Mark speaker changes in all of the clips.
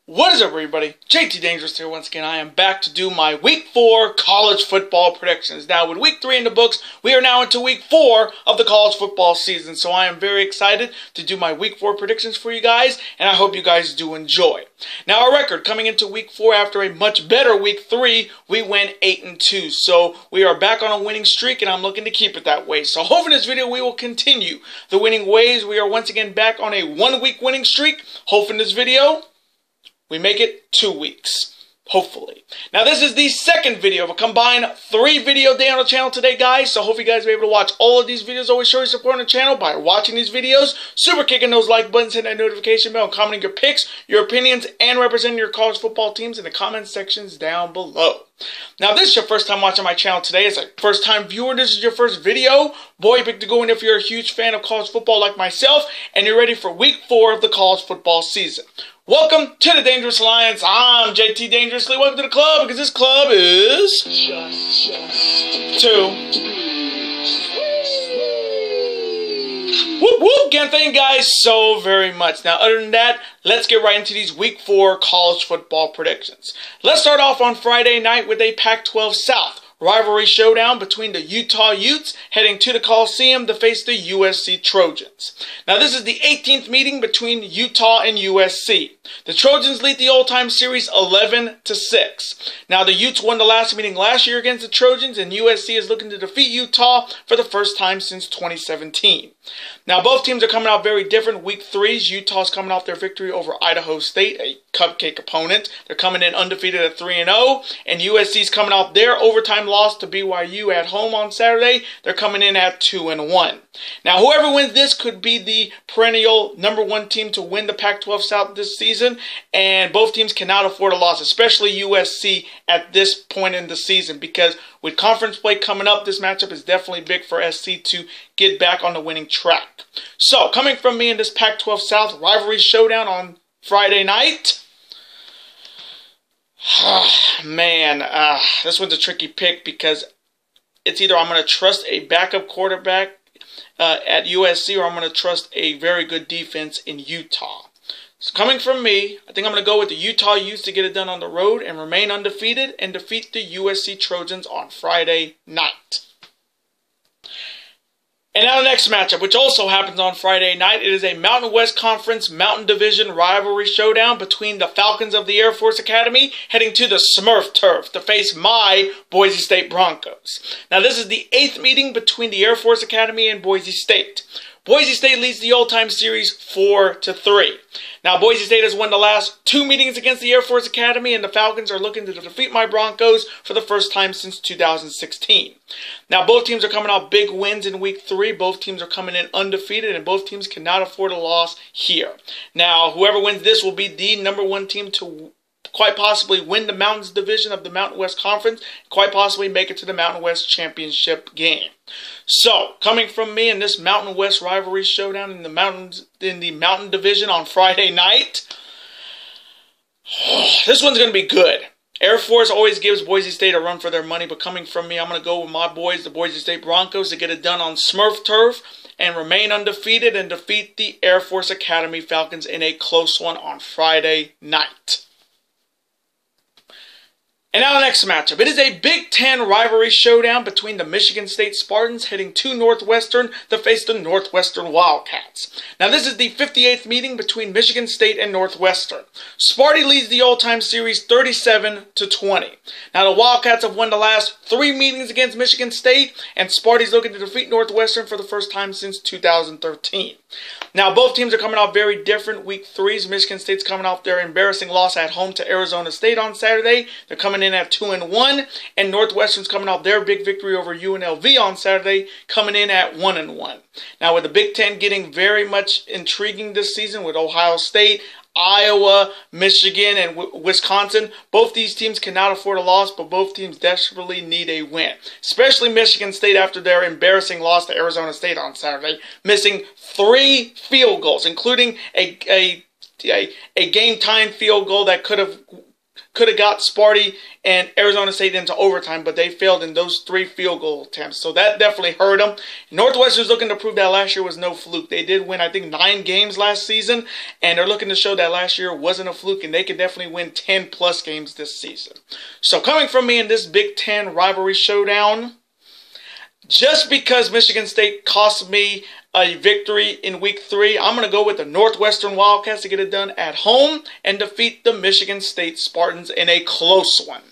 Speaker 1: What is up, everybody? JT Dangerous here once again. I am back to do my Week 4 college football predictions. Now, with Week 3 in the books, we are now into Week 4 of the college football season. So I am very excited to do my Week 4 predictions for you guys, and I hope you guys do enjoy. Now, our record coming into Week 4 after a much better Week 3, we went 8-2. So we are back on a winning streak, and I'm looking to keep it that way. So hopefully in this video, we will continue the winning ways. We are once again back on a 1-week winning streak. Hopefully in this video, we make it 2 weeks, hopefully. Now, this is the second video of a combined 3-video day on the channel today, guys. So, hope you guys are able to watch all of these videos. Always show your support on the channel by watching these videos, super kicking those like buttons, hitting that notification bell, and commenting your picks, your opinions, and representing your college football teams in the comment sections down below. Now, if this is your first time watching my channel today, as a first-time viewer, this is your first video, boy, pick to go in if you're a huge fan of college football like myself, and you're ready for Week 4 of the college football season. Welcome to the Dangerous Alliance. I'm JT Dangerously. Welcome to the club, because this club is just two. Whoop whoop! Again, thank you guys so very much. Now, other than that, let's get right into these Week 4 college football predictions. Let's start off on Friday night with a Pac-12 South rivalry showdown between the Utah Utes heading to the Coliseum to face the USC Trojans. Now, this is the 18th meeting between Utah and USC. The Trojans lead the all-time series 11-6. Now, the Utes won the last meeting last year against the Trojans, and USC is looking to defeat Utah for the first time since 2017. Now, both teams are coming out very different. Week 3's Utah's coming off their victory over Idaho State, a cupcake opponent. They're coming in undefeated at 3-0, and USC's coming off their overtime loss to BYU at home on Saturday. They're coming in at 2-1. Now, whoever wins this could be the perennial #1 team to win the Pac-12 South this season, and both teams cannot afford a loss, especially USC at this point in the season, because with conference play coming up, this matchup is definitely big for SC to get back on the winning track. So, coming from me in this Pac-12 South rivalry showdown on Friday night, man, this one's a tricky pick because it's either I'm going to trust a backup quarterback at USC or I'm going to trust a very good defense in Utah. So coming from me, I think I'm going to go with the Utah Utes to get it done on the road and remain undefeated and defeat the USC Trojans on Friday night. And now the next matchup, which also happens on Friday night, it is a Mountain West Conference Mountain Division rivalry showdown between the Falcons of the Air Force Academy heading to the Smurf Turf to face my Boise State Broncos. Now, this is the 8th meeting between the Air Force Academy and Boise State. Boise State leads the all-time series 4-3. Now, Boise State has won the last 2 meetings against the Air Force Academy, and the Falcons are looking to defeat my Broncos for the first time since 2016. Now, both teams are coming off big wins in Week 3. Both teams are coming in undefeated, and both teams cannot afford a loss here. Now, whoever wins this will be the #1 team to quite possibly win the Mountains Division of the Mountain West Conference, quite possibly make it to the Mountain West Championship game. So, coming from me in this Mountain West rivalry showdown in the Mountain Division on Friday night, this one's going to be good. Air Force always gives Boise State a run for their money, but coming from me, I'm going to go with my boys, the Boise State Broncos, to get it done on Smurf Turf and remain undefeated and defeat the Air Force Academy Falcons in a close one on Friday night. And now the next matchup. It is a Big Ten rivalry showdown between the Michigan State Spartans heading to Northwestern to face the Northwestern Wildcats. Now, this is the 58th meeting between Michigan State and Northwestern. Sparty leads the all-time series 37-20. Now, the Wildcats have won the last 3 meetings against Michigan State, and Sparty's looking to defeat Northwestern for the first time since 2013. Now, both teams are coming off very different Week 3s. Michigan State's coming off their embarrassing loss at home to Arizona State on Saturday. They're coming in at 2-1, and Northwestern's coming off their big victory over UNLV on Saturday, coming in at 1-1. Now, with the Big Ten getting very much intriguing this season with Ohio State, Iowa, Michigan, and Wisconsin, both these teams cannot afford a loss, but both teams desperately need a win. Especially Michigan State after their embarrassing loss to Arizona State on Saturday, missing 3 field goals, including a game-time field goal that could have could have got Sparty and Arizona State into overtime, but they failed in those 3 field goal attempts. So that definitely hurt them. Northwestern's looking to prove that last year was no fluke. They did win, I think, 9 games last season, and they're looking to show that last year wasn't a fluke, and they can definitely win 10-plus games this season. So coming from me in this Big Ten rivalry showdown, just because Michigan State cost me a victory in Week 3, I'm going to go with the Northwestern Wildcats to get it done at home and defeat the Michigan State Spartans in a close one.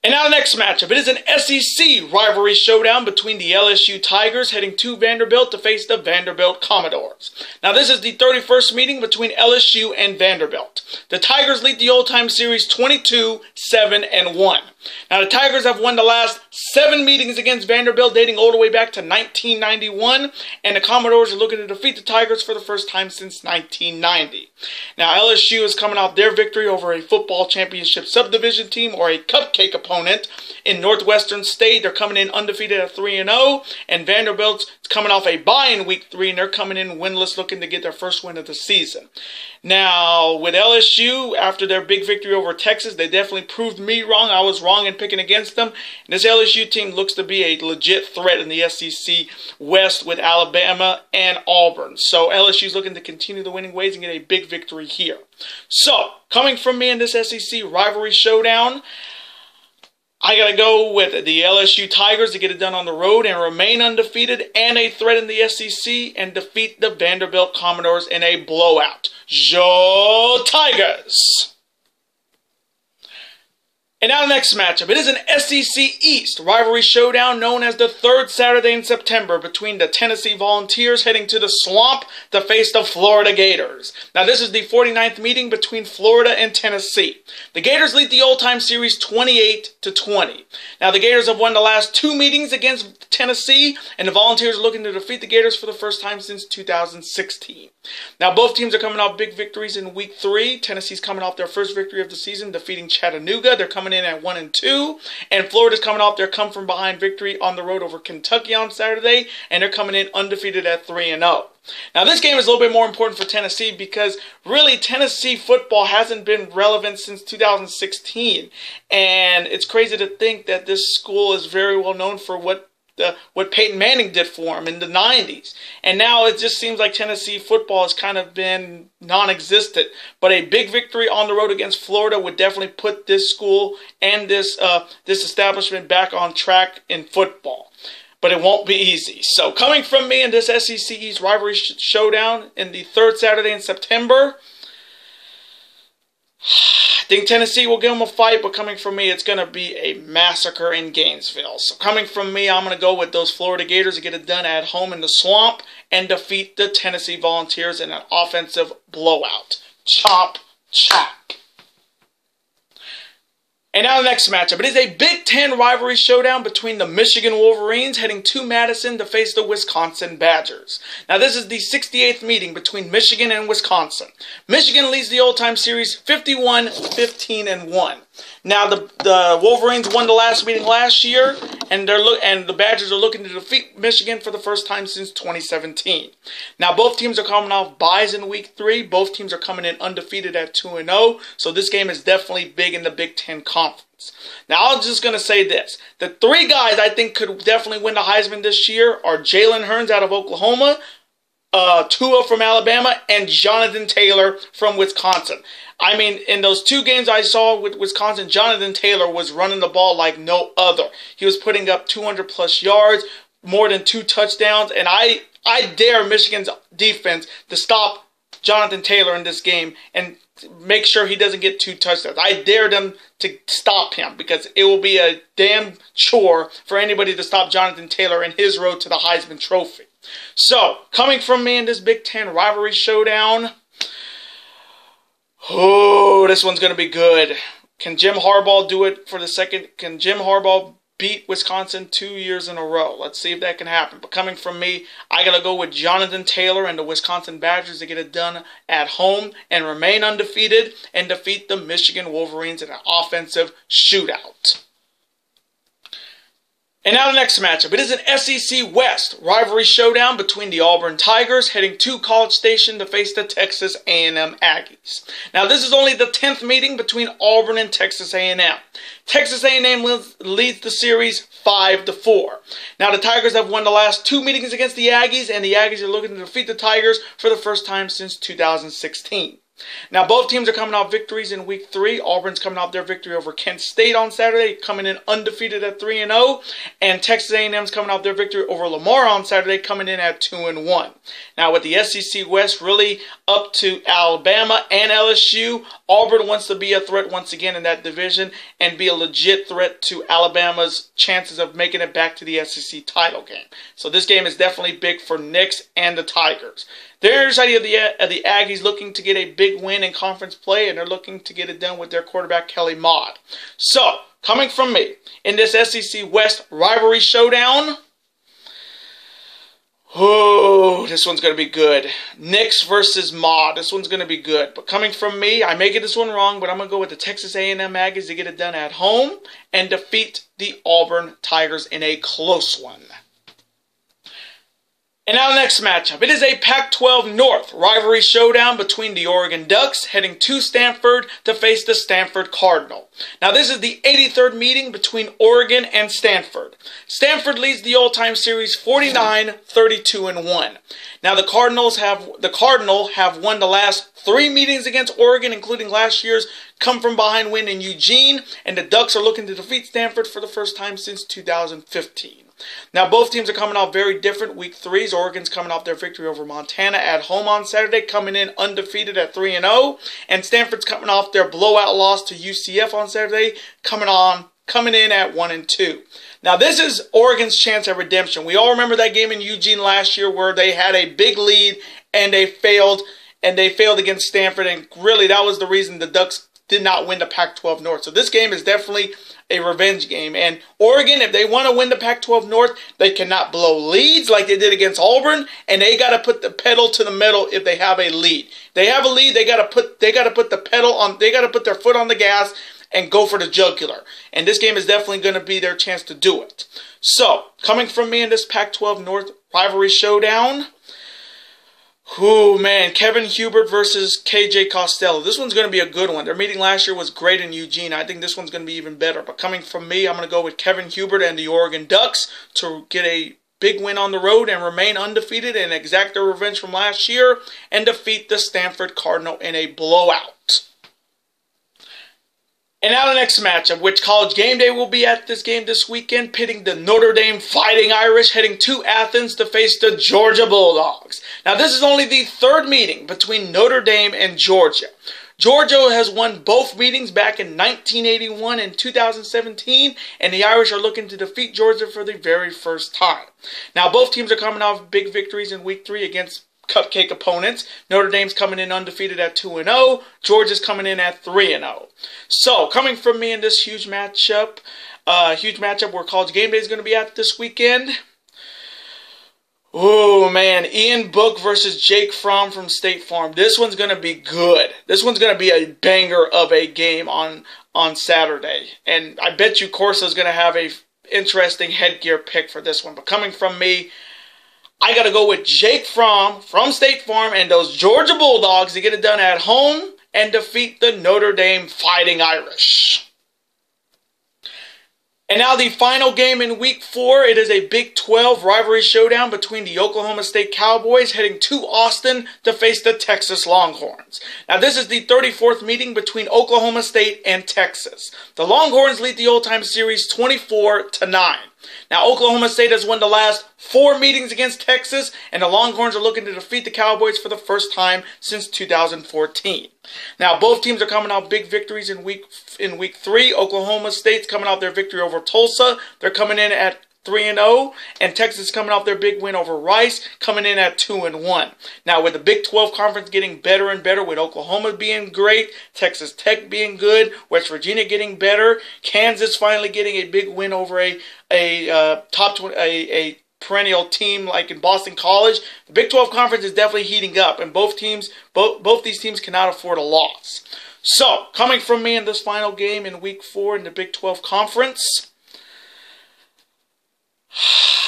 Speaker 1: And now the next matchup. It is an SEC rivalry showdown between the LSU Tigers heading to Vanderbilt to face the Vanderbilt Commodores. Now this is the 31st meeting between LSU and Vanderbilt. The Tigers lead the old-time series 22-7-1. Now the Tigers have won the last 7 meetings against Vanderbilt dating all the way back to 1991, and the Commodores are looking to defeat the Tigers for the first time since 1990. Now LSU is coming off their victory over a football championship subdivision team, or a cupcake opponent, in Northwestern State. They're coming in undefeated at 3-0, and Vanderbilt's coming off a bye in Week 3, and they're coming in winless, looking to get their first win of the season. Now, with LSU, after their big victory over Texas, they definitely proved me wrong. I was wrong in picking against them. And this LSU team looks to be a legit threat in the SEC West with Alabama and Auburn. So LSU's looking to continue the winning ways and get a big victory here. So, coming from me in this SEC rivalry showdown, I got to go with the LSU Tigers to get it done on the road and remain undefeated and a threat in the SEC and defeat the Vanderbilt Commodores in a blowout. Go Tigers! And now the next matchup. It is an SEC East rivalry showdown known as the 3rd Saturday in September between the Tennessee Volunteers heading to the Swamp to face the Florida Gators. Now this is the 49th meeting between Florida and Tennessee. The Gators lead the old-time series 28-20. Now the Gators have won the last 2 meetings against Tennessee, and the Volunteers are looking to defeat the Gators for the first time since 2016. Now both teams are coming off big victories in Week 3. Tennessee's coming off their first victory of the season, defeating Chattanooga. They're coming in at 1-2, and Florida's coming off their come-from-behind victory on the road over Kentucky on Saturday, and they're coming in undefeated at 3-0. Now this game is a little bit more important for Tennessee because really Tennessee football hasn't been relevant since 2016, and it's crazy to think that this school is very well known for what Peyton Manning did for him in the 90s. And now it just seems like Tennessee football has kind of been non-existent. But a big victory on the road against Florida would definitely put this school and this establishment back on track in football. But it won't be easy. So coming from me in this SEC East rivalry showdown in the 3rd Saturday in September, I think Tennessee will give them a fight, but coming from me, it's going to be a massacre in Gainesville. So coming from me, I'm going to go with those Florida Gators to get it done at home in the Swamp and defeat the Tennessee Volunteers in an offensive blowout. Chomp, chomp. And now the next matchup. It is a Big Ten rivalry showdown between the Michigan Wolverines heading to Madison to face the Wisconsin Badgers. Now this is the 68th meeting between Michigan and Wisconsin. Michigan leads the old-time series 51-15-1. Now the Wolverines won the last meeting last year, and the Badgers are looking to defeat Michigan for the first time since 2017. Now both teams are coming off byes in Week 3. Both teams are coming in undefeated at 2-0. So this game is definitely big in the Big Ten Conference. Now I'm just going to say this. The 3 guys I think could definitely win the Heisman this year are Jalen Hurns out of Oklahoma, Tua from Alabama, and Johnathan Taylor from Wisconsin. I mean, in those 2 games I saw with Wisconsin, Johnathan Taylor was running the ball like no other. He was putting up 200-plus yards, more than 2 touchdowns, and I dare Michigan's defense to stop Johnathan Taylor in this game and make sure he doesn't get 2 touchdowns. I dare them to stop him because it will be a damn chore for anybody to stop Johnathan Taylor in his road to the Heisman Trophy. So, coming from me in this Big Ten rivalry showdown, oh, this one's going to be good. Can Jim Harbaugh do it for the second? Can Jim Harbaugh beat Wisconsin 2 years in a row? Let's see if that can happen. But coming from me, I got to go with Johnathan Taylor and the Wisconsin Badgers to get it done at home and remain undefeated and defeat the Michigan Wolverines in an offensive shootout. And now the next matchup. It is an SEC West rivalry showdown between the Auburn Tigers heading to College Station to face the Texas A&M Aggies. Now this is only the 10th meeting between Auburn and Texas A&M. Texas A&M leads the series 5-4. Now the Tigers have won the last 2 meetings against the Aggies, and the Aggies are looking to defeat the Tigers for the first time since 2016. Now, both teams are coming off victories in Week 3. Auburn's coming off their victory over Kent State on Saturday, coming in undefeated at 3-0. And Texas A&M's coming off their victory over Lamar on Saturday, coming in at 2-1. Now, with the SEC West really up to Alabama and LSU, Auburn wants to be a threat once again in that division and be a legit threat to Alabama's chances of making it back to the SEC title game. So this game is definitely big for Knicks and the Tigers. There's the idea of the Aggies looking to get a big win in conference play, and they're looking to get it done with their quarterback, Kelly Mott. So, coming from me, in this SEC West rivalry showdown, oh, this one's going to be good. Knicks versus Mott. This one's going to be good. But coming from me, I may get this one wrong, but I'm going to go with the Texas A&M Aggies to get it done at home and defeat the Auburn Tigers in a close one. And now the next matchup. It is a Pac-12 North rivalry showdown between the Oregon Ducks heading to Stanford to face the Stanford Cardinal. Now this is the 83rd meeting between Oregon and Stanford. Stanford leads the all-time series 49-32-1. Now the Cardinal have won the last 3 meetings against Oregon, including last year's come-from-behind win in Eugene, and the Ducks are looking to defeat Stanford for the first time since 2015. Now, both teams are coming off very different Week 3s. Oregon's coming off their victory over Montana at home on Saturday, coming in undefeated at 3-0. And Stanford's coming off their blowout loss to UCF on Saturday, coming in at 1-2. Now, this is Oregon's chance at redemption. We all remember that game in Eugene last year where they had a big lead and they failed against Stanford. And really, that was the reason the Ducks did not win the Pac-12 North. So this game is definitely a revenge game. And Oregon, if they want to win the Pac-12 North, they cannot blow leads like they did against Auburn, and they got to put the pedal to the metal if they have a lead. They have a lead, they got to put the pedal on, they got to put their foot on the gas and go for the jugular. And this game is definitely going to be their chance to do it. So, coming from me in this Pac-12 North rivalry showdown, oh man, Kevin Hubert versus Kj Costello. This one's going to be a good one. Their meeting last year was great in Eugene. I think this one's going to be even better. But coming from me, I'm going to go with Kevin Hubert and the Oregon Ducks to get a big win on the road and remain undefeated and exact their revenge from last year and defeat the Stanford Cardinal in a blowout. And now the next matchup, which College Game Day will be at this game this weekend, pitting the Notre Dame Fighting Irish heading to Athens to face the Georgia Bulldogs. Now this is only the 3rd meeting between Notre Dame and Georgia. Georgia has won both meetings back in 1981 and 2017, and the Irish are looking to defeat Georgia for the very first time. Now both teams are coming off big victories in Week 3 against cupcake opponents. Notre Dame's coming in undefeated at 2-0. Georgia's coming in at 3-0. So, coming from me in this huge matchup where College Game Day is going to be at this weekend. Oh man, Ian Book versus Jake Fromm from State Farm. This one's going to be good. This one's going to be a banger of a game on Saturday. And I bet you Corso's going to have a interesting headgear pick for this one. But coming from me, I got to go with Jake Fromm from State Farm and those Georgia Bulldogs to get it done at home and defeat the Notre Dame Fighting Irish. And now the final game in Week 4, it is a Big 12 rivalry showdown between the Oklahoma State Cowboys heading to Austin to face the Texas Longhorns. Now this is the 34th meeting between Oklahoma State and Texas. The Longhorns lead the all-time series 24-9. Now, Oklahoma State has won the last 4 meetings against Texas, and the Longhorns are looking to defeat the Cowboys for the first time since 2014. Now, both teams are coming out big victories in week 3. Oklahoma State's coming out their victory over Tulsa. They're coming in at 3-0, and Texas coming off their big win over Rice, coming in at 2-1. Now, with the Big 12 Conference getting better and better, with Oklahoma being great, Texas Tech being good, West Virginia getting better, Kansas finally getting a big win over a perennial team like in Boston College, the Big 12 Conference is definitely heating up, and both these teams cannot afford a loss. So, coming from me in this final game in Week 4 in the Big 12 Conference,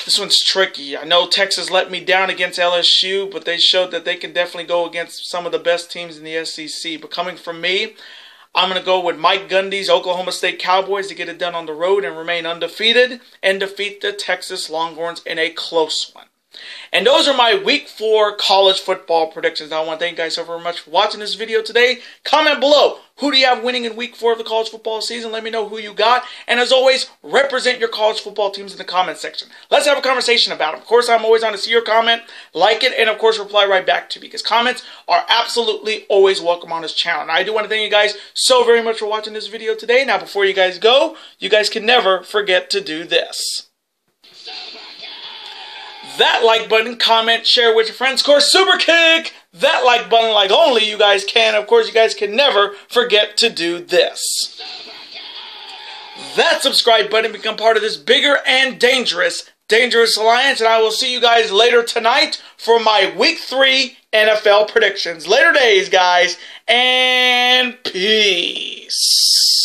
Speaker 1: This one's tricky. I know Texas let me down against LSU, but they showed that they can definitely go against some of the best teams in the SEC. But coming from me, I'm going to go with Mike Gundy's Oklahoma State Cowboys to get it done on the road and remain undefeated and defeat the Texas Longhorns in a close one. And those are my Week 4 college football predictions. I want to thank you guys so very much for watching this video today. Comment below. Who do you have winning in Week 4 of the college football season? Let me know who you got. And as always, represent your college football teams in the comment section. Let's have a conversation about them. Of course, I'm always on to see your comment, like it, and of course, reply right back to me. Because comments are absolutely always welcome on this channel. And I do want to thank you guys so very much for watching this video today. Now, before you guys go, you guys can never forget to do this. That like button, comment, share with your friends. Of course, super kick that like button like only you guys can. Of course, you guys can never forget to do this. That subscribe button, become part of this bigger and dangerous alliance. And I will see you guys later tonight for my Week 3 NFL predictions. Later days, guys, and peace.